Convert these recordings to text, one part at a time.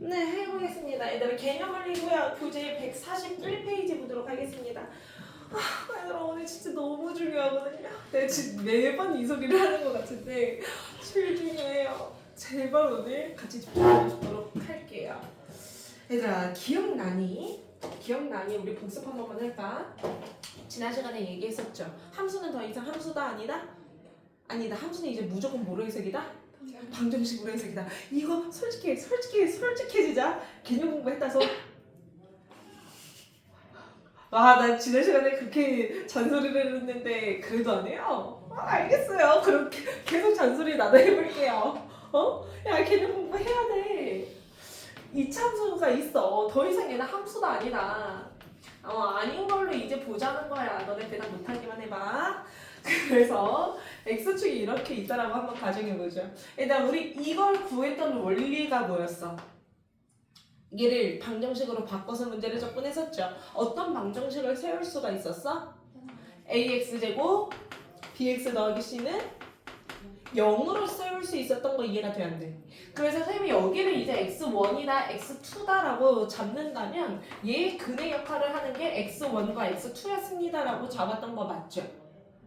네, 해보겠습니다. 얘들아, 개념원리고요. 교재 141페이지 보도록 하겠습니다. 얘들아, 오늘 진짜 너무 중요하거든요. 내가 지금 매번 이 소리를 하는 것 같은데 제일 중요해요. 제발 오늘 같이 집중해보도록 할게요. 얘들아, 기억나니? 우리 복습 한 번만 할까? 지난 시간에 얘기했었죠. 함수는 더 이상 함수다 아니다? 아니다. 함수는 이제 무조건 뭐로 해석이다? 방정식으로 해석이다. 이거 솔직해지자. 개념 공부했다서. 나 지난 시간에 그렇게 잔소리를 했는데 그래도 안 해요? 알겠어요. 그럼 계속 잔소리 나도 해볼게요. 야, 개념 공부해야 돼. 이차함수가 있어. 더 이상 얘는 함수가 아니다. 아닌 걸로 이제 보자는 거야. 너네 대답 못하기만 해봐. 그래서 x축이 이렇게 있다라고 한번 가정해보죠. 일단 우리 이걸 구했던 원리가 뭐였어? 얘를 방정식으로 바꿔서 문제를 접근했었죠. 어떤 방정식을 세울 수가 있었어? ax제곱 bx 더하기 c는 0으로 세울 수 있었던 거 이해가 돼, 안 돼? 그래서 선생님이 여기를 이제 x1이다, x2다라고 잡는다면 얘의 근의 역할을 하는 게 x1과 x2였습니다라고 잡았던 거 맞죠?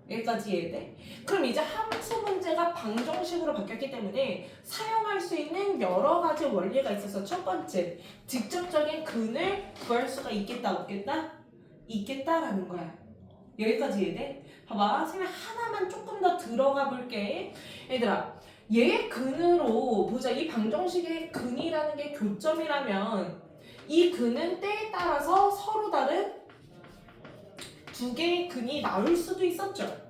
여기까지 이해돼? 그럼 이제 함수 문제가 방정식으로 바뀌었기 때문에 사용할 수 있는 여러 가지 원리가 있어서 첫 번째, 직접적인 근을 구할 수가 있겠다, 없겠다? 있겠다라는 거야. 여기까지 이해돼? 봐봐, 선생님 하나만 조금 더 들어가 볼게. 얘들아, 얘의 근으로 보자. 이 방정식의 근이라는 게 교점이라면 이 근은 때에 따라서 서로 다른 두 개의 근이 나올 수도 있었죠.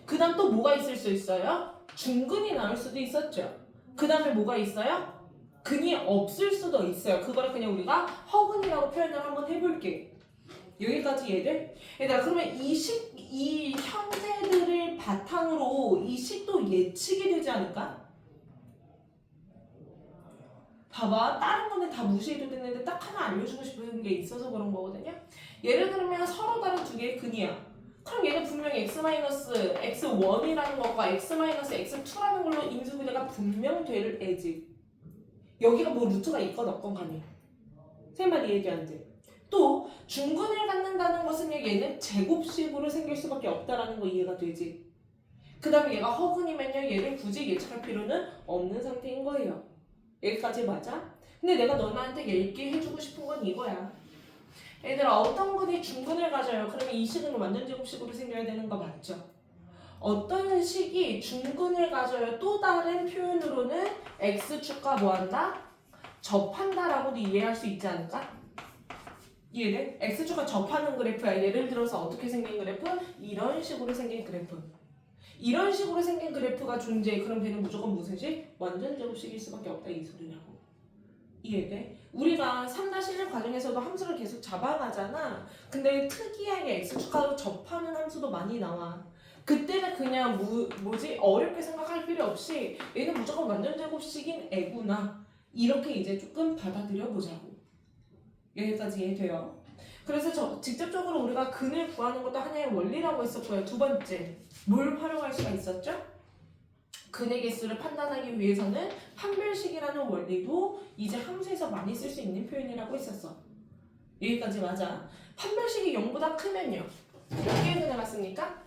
그 다음 또 뭐가 있을 수 있어요? 중근이 나올 수도 있었죠. 그 다음에 뭐가 있어요? 근이 없을 수도 있어요. 그거를 그냥 우리가 허근이라고 표현을 한번 해볼게. 여기까지 얘들아, 그러면 이 형태들을 바탕으로 이 식도 예측이 되지 않을까? 봐봐, 다른 거는 다 무시해도 되는데 딱 하나 알려주고 싶은 게 있어서 그런 거거든요. 예를 들면 서로 다른 두 개의 근이야. 그럼 얘는 분명히 x-x1이라는 것과 x-x2라는 걸로 인수분해가 분명 될 애지. 여기가 뭐 루트가 있건 없건 간에. 세 마디 얘기 안 돼. 또 중근을 갖는다는 것은 얘는 제곱식으로 생길 수밖에 없다라는 거 이해가 되지. 그 다음에 얘가 허근이면요, 얘를 굳이 예측할 필요는 없는 상태인 거예요. 여기까지 맞아? 근데 내가 너네한테 얘기해주고 싶은 건 이거야. 얘들아, 어떤 근이 중근을 가져요? 그러면 이 식은 완전 제곱식으로 생겨야 되는 거 맞죠? 어떤 식이 중근을 가져요? 또 다른 표현으로는 x축과 뭐한다? 접한다라고도 이해할 수 있지 않을까? 이해돼? x축과 접하는 그래프야. 예를 들어서 어떻게 생긴 그래프? 이런 식으로 생긴 그래프. 이런 식으로 생긴 그래프가 존재해. 그럼 걔는 무조건 무슨 식? 완전 제곱식일 수밖에 없다, 이 소리라고. 이해돼? 우리가 3-1 과정에서도 함수를 계속 잡아가잖아. 근데 특이하게 x축하고 접하는 함수도 많이 나와. 그때는 그냥 어렵게 생각할 필요 없이 얘는 무조건 완전 제곱식인 애구나, 이렇게 이제 조금 받아들여 보자고. 여기까지 이해돼요? 그래서 직접적으로 우리가 근을 구하는 것도 하나의 원리라고 했었고요. 두 번째, 뭘 활용할 수가 있었죠? 근의 개수를 판단하기 위해서는 판별식이라는 원리도 이제 함수에서 많이 쓸 수 있는 표현이라고 했었어. 여기까지 맞아. 판별식이 0보다 크면요, 몇 개의 근을 갖습니까?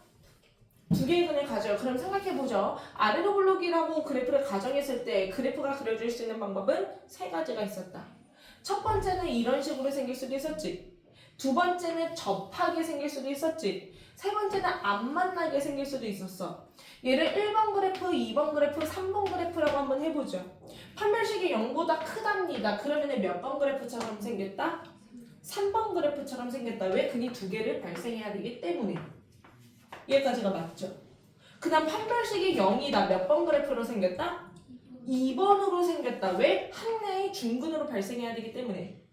2개의 근을 가져요. 그럼 생각해보죠. 아래로 블록이라고 그래프를 가정했을 때 그래프가 그려질 수 있는 방법은 3가지가 있었다. 첫 번째는 이런 식으로 생길 수도 있었지. 두 번째는 접하게 생길 수도 있었지. 세 번째는 안 만나게 생길 수도 있었어. 얘를 1번 그래프, 2번 그래프, 3번 그래프라고 한번 해보죠. 판별식이 0보다 크답니다. 그러면 몇 번 그래프처럼 생겼다? 3번 그래프처럼 생겼다. 왜? 근이 2개를 발생해야 되기 때문에. 여기까지가 맞죠? 그 다음 판별식이 0이다. 몇 번 그래프로 생겼다? 2번으로 생겼다. 왜? 하나의 중근으로 발생해야 되기 때문에.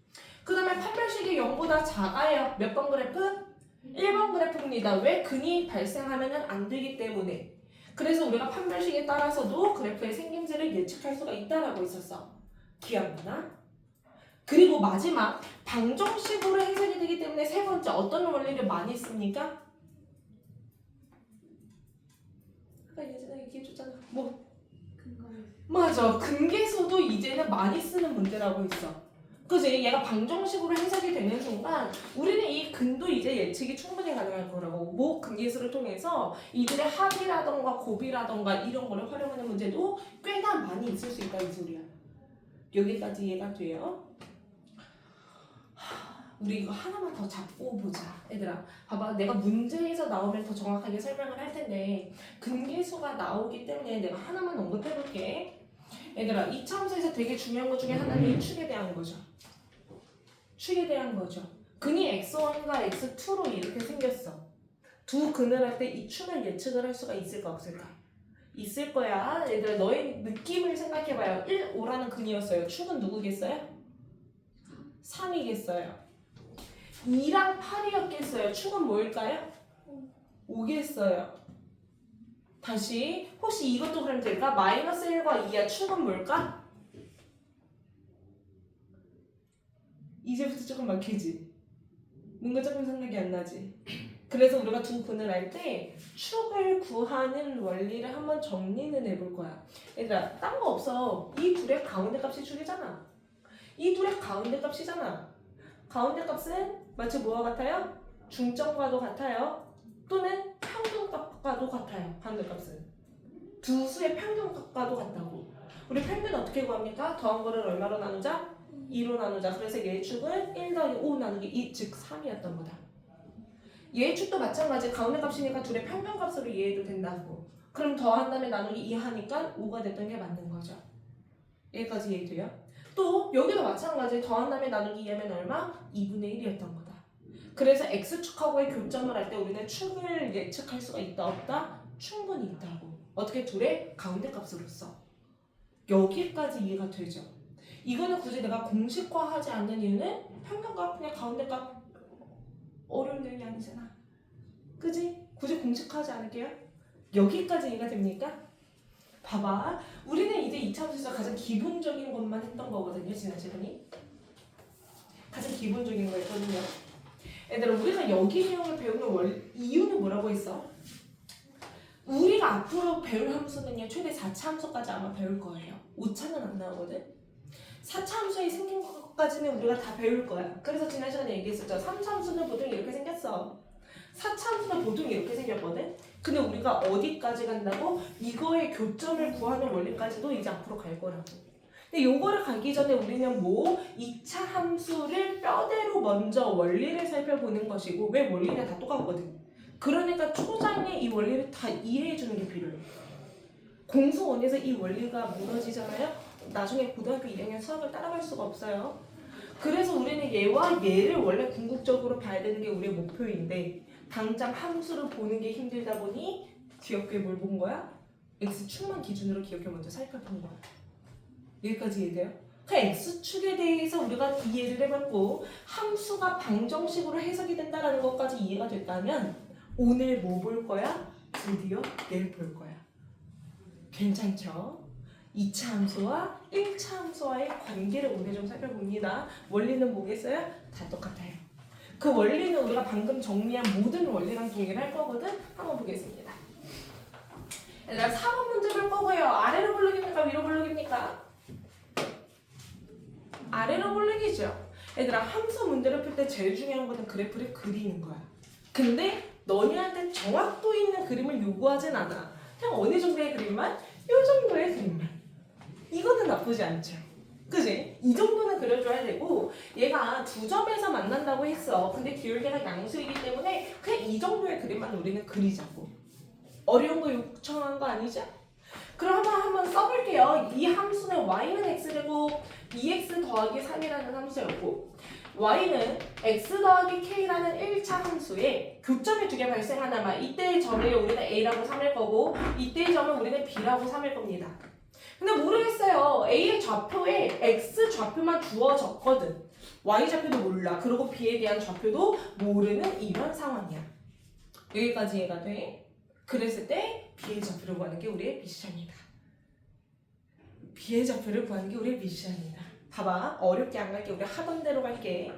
그 다음에 판별식이 0보다 작아요. 몇 번 그래프? 1번 그래프입니다. 왜? 근이 발생하면 안 되기 때문에. 그래서 우리가 판별식에 따라서도 그래프의 생김새를 예측할 수가 있다라고 있었어. 기억나? 그리고 마지막, 방정식으로 해석이 되기 때문에 세 번째, 어떤 원리를 많이 씁니까? 아까 예전에 얘기해줬잖아. 뭐? 근거를 맞아. 근계수도 이제는 많이 쓰는 문제라고 했어. 그지? 얘가 방정식으로 해석이 되는 순간 우리는 이 근도 이제 예측이 충분히 가능할 거라고. 뭐 근계수를 통해서 이들의 합이라던가 곱이라던가 이런 거를 활용하는 문제도 꽤나 많이 있을 수 있다 이 소리야. 여기까지 이해가 돼요? 우리 이거 하나만 더 잡고 보자. 얘들아 봐봐, 내가 문제에서 나오면 더 정확하게 설명을 할 텐데 근계수가 나오기 때문에 내가 하나만 언급해 볼게. 얘들아 이 참수에서 되게 중요한 것 중에 하나는 이 축에 대한 거죠. 축에 대한 거죠. 근이 x1과 x2로 이렇게 생겼어. 두 근을 할 때 이 축을 예측을 할 수가 있을까 없을까? 있을 거야. 얘들아 너의 느낌을 생각해봐요. 1, 5라는 근이었어요. 축은 누구겠어요? 3이겠어요. 2랑 8이었겠어요. 축은 뭐일까요? 5겠어요. 다시 혹시 이것도 그럼 될까? 마이너스 1과 2야. 축은 뭘까? 이제부터 조금 막히지? 뭔가 조금 생각이 안 나지? 그래서 우리가 두 근을 할 때 축을 구하는 원리를 한번 정리는 해볼 거야. 얘들아 딴 거 없어. 이 둘의 가운데 값이 축이잖아. 이 둘의 가운데 값이잖아. 가운데 값은 마치 뭐와 같아요? 중점과도 같아요. 또는 평균값과도 같아요. 가운데 값은 두 수의 평균값과도 같다고. 우리 평균 어떻게 구합니까? 더한 거를 얼마로 나누자? 2로 나누자. 그래서 얘의 축은 1 더하기 5 나누기 2, 즉 3이었던 거다. 얘의 축도 마찬가지. 가운데 값이니까 둘의 평균값으로 이해해도 된다고. 그럼 더한 다음에 나누기 2 하니까 5가 됐던 게 맞는 거죠. 여기까지 이해돼요? 또 여기도 마찬가지. 더한 다음에 나누기 2 하면 얼마? 2분의 1이었던 거다. 그래서 x축하고의 교점을 할 때 우리는 축을 예측할 수가 있다 없다? 충분히 있다고. 어떻게? 둘의 가운데 값으로서. 여기까지 이해가 되죠? 이거는 굳이 내가 공식화하지 않는 이유는 평균값 그냥 가운데값 어려운 내용이 아니잖아. 그지? 굳이 공식화하지 않을게요. 여기까지 이해가 됩니까? 봐봐. 우리는 이제 이차함수에서 가장 기본적인 것만 했던 거거든요. 지난 시간이. 가장 기본적인 거였거든요. 얘들아 우리가 여기 내용을 배우는 이유는 뭐라고 했어? 우리가 앞으로 배울 함수는요. 최대 4차 함수까지 아마 배울 거예요. 5차는 안 나오거든. 4차 함수에 생긴 것까지는 우리가 다 배울 거야. 그래서 지난 시간에 얘기했었죠. 3차 함수는 보통 이렇게 생겼어. 4차 함수는 보통 이렇게 생겼거든. 근데 우리가 어디까지 간다고? 이거의 교점을 구하는 원리까지도 이제 앞으로 갈 거라고. 근데 요거를 가기 전에 우리는 뭐 2차 함수를 뼈대로 먼저 원리를 살펴보는 것이고, 왜 원리는 다 똑같거든. 그러니까 초장에 이 원리를 다 이해해 주는 게 필요해. 공수원에서 이 원리가 무너지잖아요. 나중에 고등학교 2학년 수학을 따라갈 수가 없어요. 그래서 우리는 얘와 얘를 원래 궁극적으로 봐야 되는 게 우리의 목표인데 당장 함수를 보는 게 힘들다 보니 기억에 뭘 본 거야? X축만 기준으로 기억에 먼저 살펴본 거야. 여기까지 이해돼요? 그 X축에 대해서 우리가 이해를 해봤고 함수가 방정식으로 해석이 된다는 것까지 이해가 됐다면 오늘 뭐 볼 거야? 드디어 얘를 볼 거야. 괜찮죠? 2차 함수와 1차 함수와의 관계를 오늘 좀 살펴봅니다. 원리는 뭐겠어요? 다 똑같아요. 그 원리는 우리가 방금 정리한 모든 원리랑 동일할 거거든? 한번 보겠습니다. 얘들아 4번 문제 볼 거고요. 아래로 볼록입니까? 위로 볼록입니까? 아래로 볼록이죠. 얘들아 함수 문제를 풀 때 제일 중요한 거는 그래프를 그리는 거야. 근데 너희한테 정확도 있는 그림을 요구하진 않아. 그냥 어느 정도의 그림만? 요 정도의 그림만. 이거는 나쁘지 않죠. 그지? 이 정도는 그려줘야 되고 얘가 두 점에서 만난다고 했어. 근데 기울기가 양수이기 때문에 그냥 이 정도의 그림만 우리는 그리자고. 어려운 거 요청한 거 아니죠? 그럼 한번 써볼게요. 이 함수는 y는 x제곱 2x 더하기 3이라는 함수였고 y는 x 더하기 k라는 1차 함수에 교점이 두 개 발생하나 봐. 이때의 점을 우리는 a라고 삼을 거고 이때의 점을 우리는 b라고 삼을 겁니다. 근데 모르겠어요. A의 좌표에 X 좌표만 주어졌거든. Y 좌표도 몰라. 그리고 B에 대한 좌표도 모르는 이런 상황이야. 여기까지 이해가 돼? 그랬을 때 B의 좌표를 구하는 게 우리의 미션이다. B의 좌표를 구하는 게 우리의 미션이다. 봐봐. 어렵게 안 갈게. 우리 하던 대로 갈게.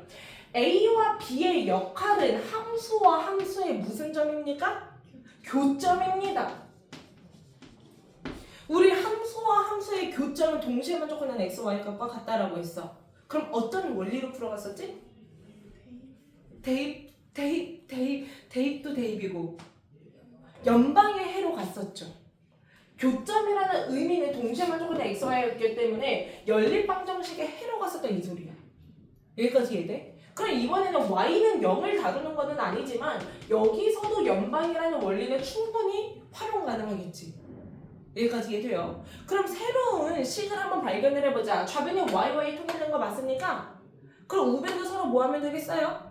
A와 B의 역할은 함수와 함수의 무슨 점입니까? 교점입니다. 우리 함수 수와 함수의 교점을 동시에 만족하는 x, y 값과 같다라고 했어. 그럼 어떤 원리로 풀어갔었지? 대입도 대입이고 연방의 해로 갔었죠. 교점이라는 의미는 동시에 만족하는 x, y였기 때문에 연립방정식의 해로 갔었던 이 소리야. 여기까지 이해돼? 그럼 이번에는 y는 0을 다루는 것은 아니지만 여기서도 연방이라는 원리는 충분히 활용 가능하겠지. 여기까지 이해돼요? 그럼 새로운 식을 한번 발견을 해보자. 좌변이 y 통일되는 거 맞습니까? 그럼 우변도 서로 뭐 하면 되겠어요?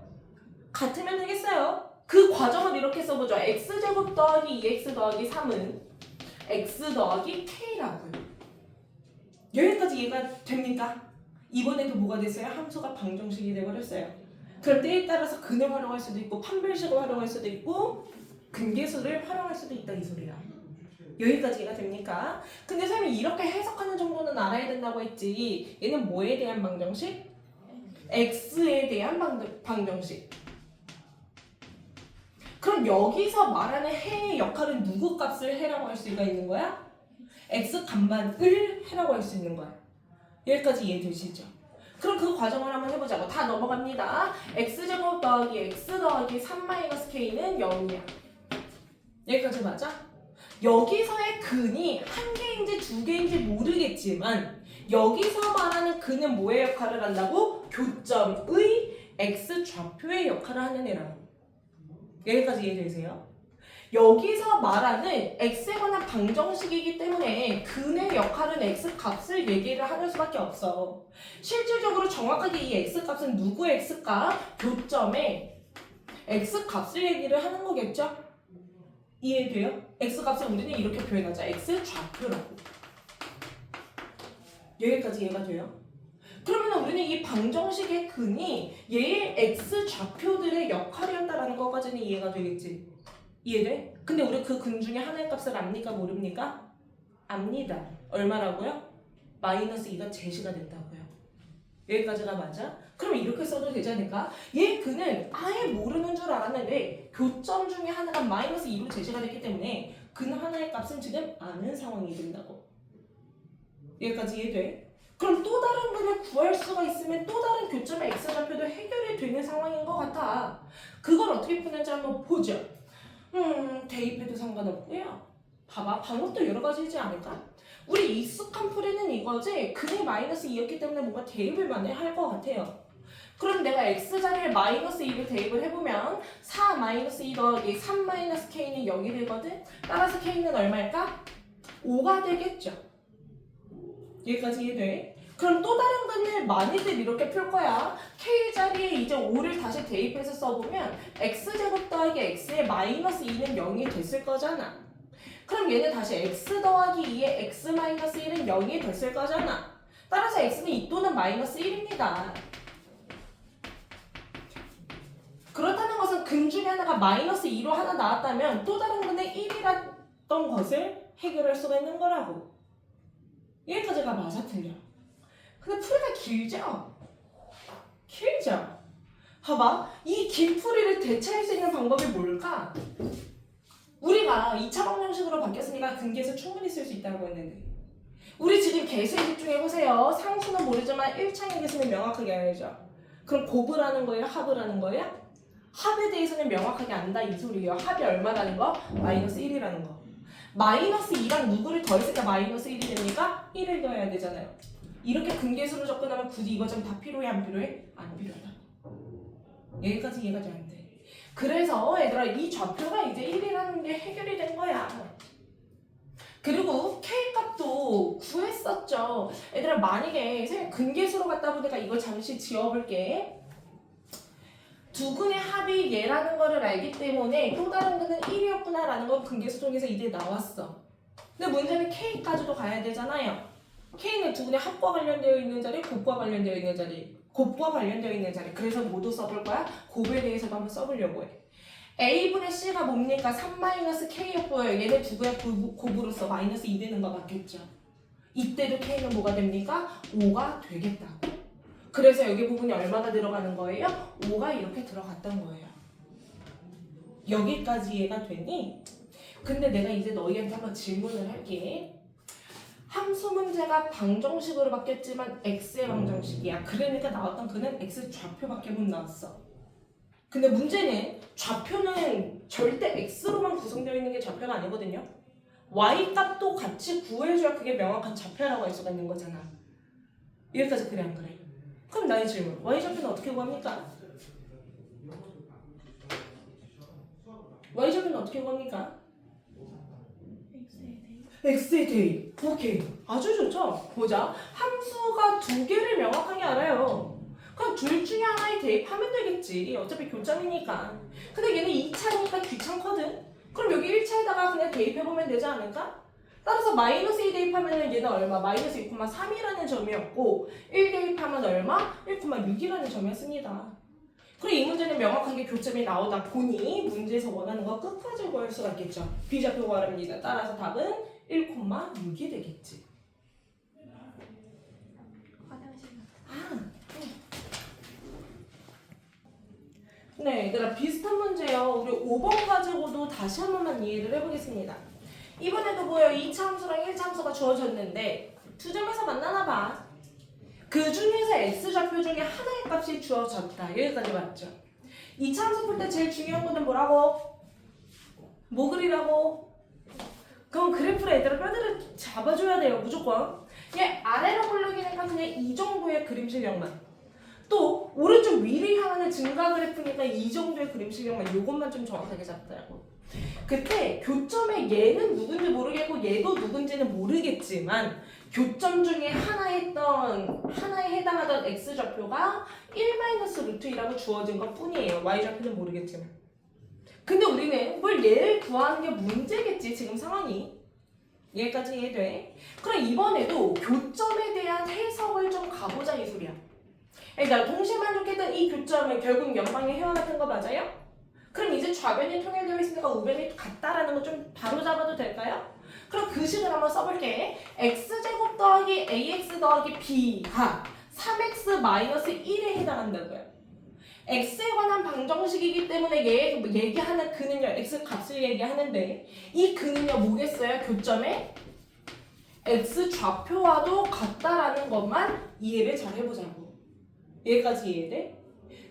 같으면 되겠어요? 그 과정을 이렇게 써보죠. x제곱 더하기 2x 더하기 3은 x 더하기 k라고요. 여기까지 이해가 됩니까? 이번에도 뭐가 됐어요? 함수가 방정식이 돼버렸어요. 그럼 때에 따라서 근을 활용할 수도 있고 판별식을 활용할 수도 있고 근계수를 활용할 수도 있다 이 소리야. 여기까지 이해가 됩니까? 근데 선생님이 이렇게 해석하는 정도는 알아야 된다고 했지. 얘는 뭐에 대한 방정식? x에 대한 방정식. 그럼 여기서 말하는 해의 역할은 누구 값을 해라고 할 수가 있는 거야? x 값만을 해라고 할 수 있는 거야. 여기까지 이해되시죠? 그럼 그 과정을 한번 해보자고. 다 넘어갑니다. x제곱 더하기 x 더하기 3-k는 0이야. 여기까지 맞아? 여기서의 근이 한 개인지 두 개인지 모르겠지만 여기서 말하는 근은 뭐의 역할을 한다고? 교점의 x 좌표의 역할을 하는 애라고. 여기까지 이해되세요? 여기서 말하는 x에 관한 방정식이기 때문에 근의 역할은 x 값을 얘기를 하는 수밖에 없어. 실질적으로 정확하게 이 x 값은 누구의 x 값? 교점의 x 값을 얘기를 하는 거겠죠? 이해돼요? x 값을 우리는 이렇게 표현하자. x 좌표라고. 여기까지 이해가 돼요? 그러면 우리는 이 방정식의 근이 얘의 x 좌표들의 역할이었다라는 것까지는 이해가 되겠지? 이해돼? 근데 우리 그 근 중에 하나의 값을 압니까? 모릅니까? 압니다. 얼마라고요? 마이너스 2가 제시가 됐다고요. 여기까지가 맞아? 그럼 이렇게 써도 되지 않을까? 얘 근은 아예 모르는 줄 알았는데 교점 중에 하나가 마이너스 2로 제시가 됐기 때문에 근 하나의 값은 지금 아는 상황이 된다고. 여기까지 이해돼? 그럼 또 다른 근을 구할 수가 있으면 또 다른 교점의 x좌표도 해결이 되는 상황인 것 같아. 그걸 어떻게 푸는지 한번 보죠. 대입해도 상관없고요. 봐봐, 방법도 여러 가지이지 않을까? 우리 익숙한 풀이는 이거지. 근이 마이너스 2였기 때문에 뭔가 대입을 많이 할 것 같아요. 그럼 내가 x자리에 마이너스 2를 대입을 해보면 4 마이너스 2 더하기 3 마이너스 k는 0이 되거든. 따라서 k는 얼마일까? 5가 되겠죠. 여기까지 이해돼? 그럼 또 다른 근을 많이들 이렇게 풀 거야. k자리에 이제 5를 다시 대입해서 써보면 x제곱 더하기 x의 마이너스 2는 0이 됐을 거잖아. 그럼 얘는 다시 x 더하기 2의 x 마이너스 1은 0이 됐을 거잖아. 따라서 x는 2 또는 마이너스 1입니다. 그렇다는 것은 근 중에 하나가 마이너스 2로 하나 나왔다면 또 다른 근의 1이랐던 것을 해결할 수가 있는 거라고. 여기까지가 맞아 틀려. 근데 풀이가 길죠? 길죠? 봐봐. 이 긴 풀이를 대체할 수 있는 방법이 뭘까? 우리가 2차 방정식으로 바뀌었으니까 근계수 충분히 쓸 수 있다고 했는데 우리 지금 계수에 집중해보세요. 상수는 모르지만 1차의 계수는 명확하게 알죠? 그럼 곱을 하는 거예요? 합을 하는 거예요? 합에 대해서는 명확하게 안다 이 소리예요. 합이 얼마라는 거? 마이너스 1이라는 거. 마이너스 2랑 누구를 더했으니까 마이너스 1이 됩니까? 1을 더해야 되잖아요. 이렇게 근계수로 접근하면 굳이 이거 좀 다 필요해 안 필요해? 안 필요하다. 여기까지 이해가 잘 안 돼. 그래서 얘들아 이 좌표가 이제 1이라는 게 해결이 된 거야. 그리고 K값도 구했었죠. 얘들아 만약에 선생님 근계수로 갔다 보니까 이걸 잠시 지워볼게. 두 근의 합이 얘라는 거를 알기 때문에 또 다른 근은 1이었구나 라는 건 근계수 쪽에서 이제 나왔어. 근데 문제는 K까지도 가야 되잖아요. K는 두 근의 합과 관련되어 있는 자리, 곱과 관련되어 있는 자리, 곱과 관련되어 있는 자리. 그래서 모두 써볼 거야. 곱에 대해서도 한번 써보려고 해. A분의 C가 뭡니까? 3-K였고요. 얘네 두 개의 곱으로서 마이너스 2 되는 거 맞겠죠? 이때도 K는 뭐가 됩니까? 5가 되겠다고. 그래서 여기 부분이 얼마나 들어가는 거예요? 5가 이렇게 들어갔던 거예요. 여기까지 이해가 되니? 근데 내가 이제 너희한테 한번 질문을 할게. 함수 문제가 방정식으로 바뀌었지만 x의 방정식이야. 그러니까 나왔던 그는 x 좌표밖에 못 나왔어. 근데 문제는 좌표는 절대 x로만 구성되어 있는 게 좌표가 아니거든요. y 값도 같이 구해줘야 그게 명확한 좌표라고 할 수가 있는 거잖아. 여기까지 그래 안 그래? 그럼 나의 질문, y 좌표는 어떻게 구합니까? y 좌표는 어떻게 구합니까? x에 대입. 오케이. 아주 좋죠? 보자. 함수가 두 개를 명확하게 알아요. 그럼 둘 중에 하나에 대입하면 되겠지. 어차피 교점이니까. 근데 얘는 2차니까 귀찮거든? 그럼 여기 1차에다가 그냥 대입해보면 되지 않을까? 따라서 마이너스 2 대입하면 얘는 얼마? 마이너스 2,3이라는 점이었고 1 대입하면 얼마? 1,6이라는 점이었습니다. 그럼 이 문제는 명확하게 교점이 나오다 보니 문제에서 원하는 거 끝까지 구할 수가 있겠죠. B좌표 구하랍니다. 따라서 답은 1,6이 되겠지. 네, 얘들아 비슷한 문제요. 우리 5번 가지고도 다시 한 번만 이해를 해보겠습니다. 이번에도 뭐예요? 2차 함수랑 1차 함수가 주어졌는데 두 점에서 만나나 봐. 그 중에서 x좌표 중에 하나의 값이 주어졌다. 여기까지 맞죠? 2차 함수 풀 때 제일 중요한 거는 뭐라고? 뭐 그리라고? 그럼 그래프로 얘들아 뼈대를 잡아줘야 돼요. 무조건. 얘 아래로 굴러기니까 그냥 이 정도의 그림 실력만. 또 오른쪽 위를 향하는 증가 그래프니까 이 정도의 그림 실력만. 요것만 좀 정확하게 잡더라고. 그때 교점에 얘는 누군지 모르겠고 얘도 누군지는 모르겠지만 교점 중에 하나에 해당하던 x좌표가 1-루트2라고 주어진 것 뿐이에요. y좌표는 모르겠지만. 근데 우리는 뭘 얘를 구하는 게 문제겠지, 지금 상황이. 여기까지 이해돼? 그럼 이번에도 교점에 대한 해석을 좀 가보자, 이 소리야. 그러니까 동시에 만족했던 이 교점은 결국 옆방에 헤어났던 거 맞아요? 그럼 이제 좌변이 통일되어 있으니까 우변이 같다라는 거 좀 바로 잡아도 될까요? 그럼 그 식을 한번 써볼게. x제곱 더하기 ax 더하기 b가 3x-1에 해당한다고요. x에 관한 방정식이기 때문에 얘기하는 그는요, x 값을 얘기하는데 이 그는요 뭐겠어요? 교점에 x 좌표와도 같다라는 것만 이해를 잘 해보자고. 여기까지 이해돼?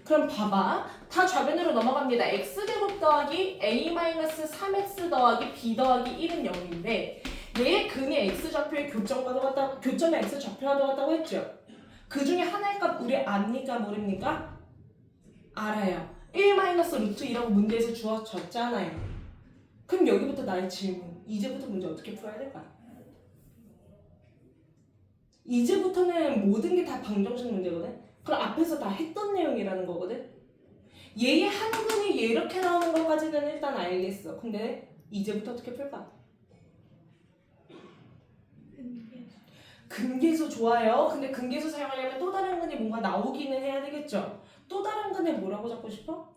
그럼 봐봐. 다 좌변으로 넘어갑니다. x제곱 더하기 a-3x 더하기 b 더하기 1은 0인데 얘의 근이 x좌표의 교점의 x좌표와도 같다고 했죠? 그 중에 하나의 값 우리 압니까? 모릅니까? 알아요. 1-루트2라고 문제에서 주어졌잖아요. 그럼 여기부터 나의 질문. 이제부터 문제 어떻게 풀어야 될까? 이제부터는 모든 게 다 방정식 문제거든? 그럼 앞에서 다 했던 내용이라는 거거든? 얘의 한 근이 이렇게 나오는 것까지는 일단 알겠어. 근데 이제부터 어떻게 풀까? 근계수 좋아요. 근데 근계수 사용하려면 또 다른 근이 뭔가 나오기는 해야 되겠죠? 또 다른 근에 뭐라고 잡고 싶어?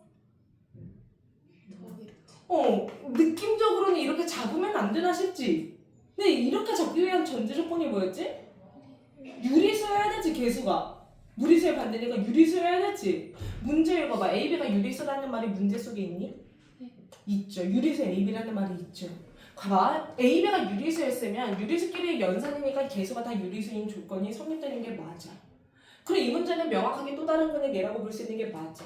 느낌적으로는 이렇게 잡으면 안 되나 싶지? 근데 이렇게 잡기 위한 전제 조건이 뭐였지? 유리수여야 되지, 계수가. 무리수의 반대니까 유리수여야 되지. 문제 읽어봐. AB가 유리수라는 말이 문제 속에 있니? 네. 있죠. 유리수 AB라는 말이 있죠. 봐봐. AB가 유리수였으면 유리수끼리의 연산이니까 계수가 다 유리수인 조건이 성립되는 게 맞아. 그럼 이 문제는 명확하게 또 다른 근의 얘라고 볼 수 있는 게 맞아.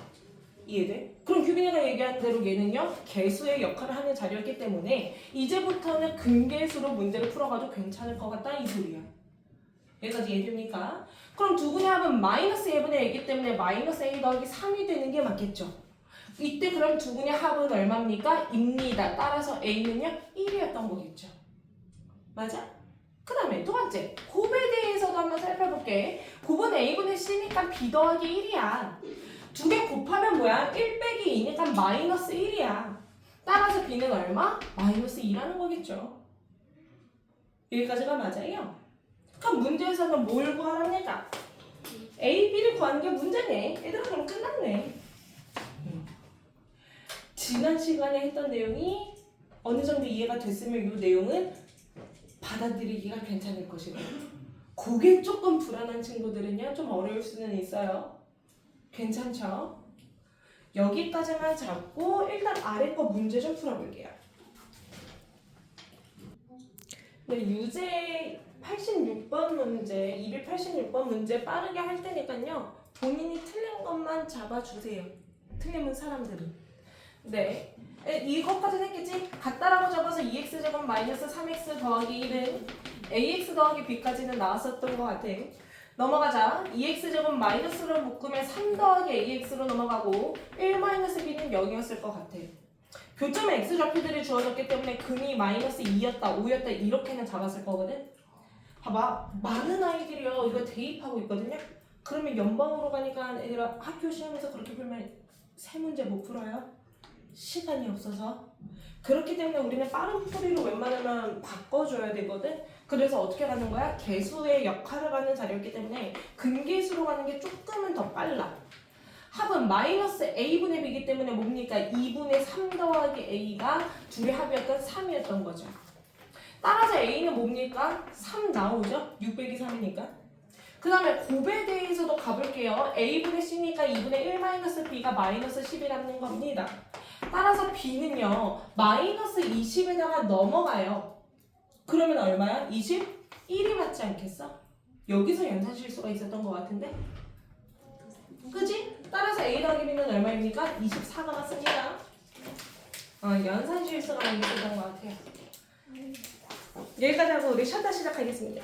이해돼? 그럼 규빈이가 얘기한 대로 얘는요 계수의 역할을 하는 자리였기 때문에 이제부터는 근계수로 문제를 풀어가도 괜찮을 것 같다 이 소리야. 여기까지 이해됩니까? 그럼 두 분의 합은 마이너스 a분의 a이기 때문에 마이너스 a 더하기 3이 되는 게 맞겠죠? 이때 그럼 두 분의 합은 얼마입니까? 입니다. 따라서 a는요 1이었던 거겠죠. 맞아? 그 다음에 두 번째 곱에 대해서도 한번 살펴볼게. 곱은 a분의 c니까 b 더하기 1이야. 두 개 곱하면 뭐야? 1 빼기 2니까 마이너스 1이야. 따라서 b는 얼마? 마이너스 2라는 거겠죠. 여기까지가 맞아요. 그럼 문제에서는 뭘 구하랍니까? A, B를 구하는 게 문제네. 얘들아 그럼 끝났네. 지난 시간에 했던 내용이 어느 정도 이해가 됐으면 이 내용은 받아들이기가 괜찮을 것이고 그게 조금 불안한 친구들은요 좀 어려울 수는 있어요. 괜찮죠? 여기까지만 잡고 일단 아래 거 문제 좀 풀어볼게요. 네, 유제 286번 문제, 286번 문제 빠르게 할 테니까요. 본인이 틀린 것만 잡아주세요. 틀리면 사람들은. 네. 이것까지는 했겠지? 같다라고 적어서 2x제곱 마이너스 3x 더하기 1은 ax 더하기 b까지는 나왔었던 것 같아. 넘어가자. 2x제곱 마이너스를 묶으면 3 더하기 ax로 넘어가고 1 마이너스 b는 0이었을 것 같아. 교점에 x좌표들이 주어졌기 때문에 근이 마이너스 2였다, 5였다 이렇게는 잡았을 거거든. 봐봐. 많은 아이들이요. 이거 대입하고 있거든요. 그러면 연방으로 가니까 애들아 학교 시험에서 그렇게 풀면 세 문제 못 풀어요. 시간이 없어서. 그렇기 때문에 우리는 빠른 풀이로 웬만하면 바꿔줘야 되거든. 그래서 어떻게 가는 거야? 개수의 역할을 하는 자리였기 때문에 근계수로 가는 게 조금은 더 빨라. 합은 마이너스 a분의 b이기 때문에 뭡니까? 2분의 3 더하기 a가 둘의 합이었던 3이었던 거죠. 따라서 a는 뭡니까? 3 나오죠? 600이 3이니까. 그 다음에 곱에 대해서도 가볼게요. a분의 c니까 2분의 1 마이너스 b가 마이너스 10이라는 겁니다. 따라서 b는요. 마이너스 20에다가 넘어가요. 그러면 얼마야? 21이 맞지 않겠어? 여기서 연산실수가 있었던 것 같은데? 그지? 따라서 a 더하기 b는 얼마입니까? 24가 맞습니다. 연산실수가 많이 있었던 것 같아요. 여기까지 하고 우리 쉬었다 시작하겠습니다.